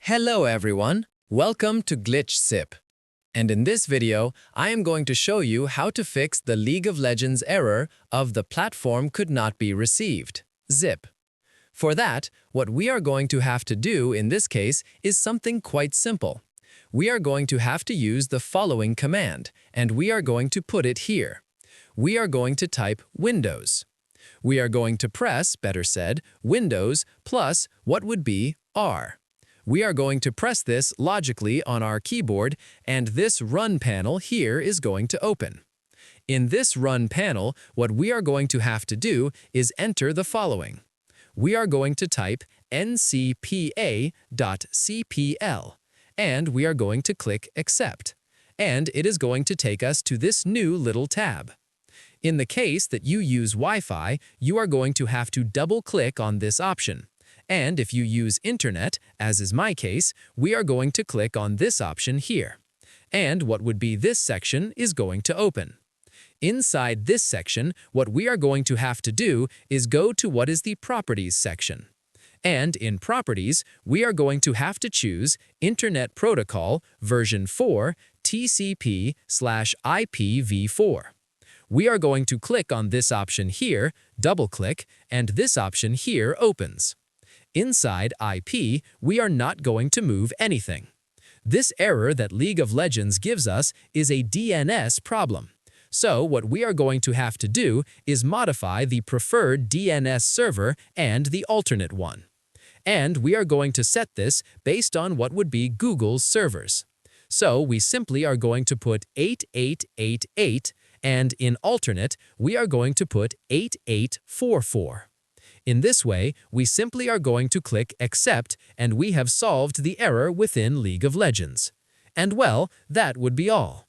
Hello everyone, welcome to Glitch SIP. And in this video, I am going to show you how to fix the League of Legends error of the platform could not be received, zip. For that, what we are going to have to do in this case is something quite simple. We are going to have to use the following command, and we are going to put it here. We are going to type Windows. We are going to press, better said, Windows plus what would be R. We are going to press this logically on our keyboard, and this Run panel here is going to open. In this Run panel, what we are going to have to do is enter the following. We are going to type ncpa.cpl, and we are going to click Accept, and it is going to take us to this new little tab. In the case that you use Wi-Fi, you are going to have to double-click on this option. And if you use Internet, as is my case, we are going to click on this option here. And what would be this section is going to open. Inside this section, what we are going to have to do is go to what is the Properties section. And in Properties, we are going to have to choose Internet Protocol version 4 TCP/IPv4. We are going to click on this option here, double-click, and this option here opens. Inside IP, we are not going to move anything. This error that League of Legends gives us is a DNS problem. So what we are going to have to do is modify the preferred DNS server and the alternate one. And we are going to set this based on what would be Google's servers. So we simply are going to put 8888, and in alternate, we are going to put 8844. In this way, we simply are going to click Accept, and we have solved the error within League of Legends. And well, that would be all.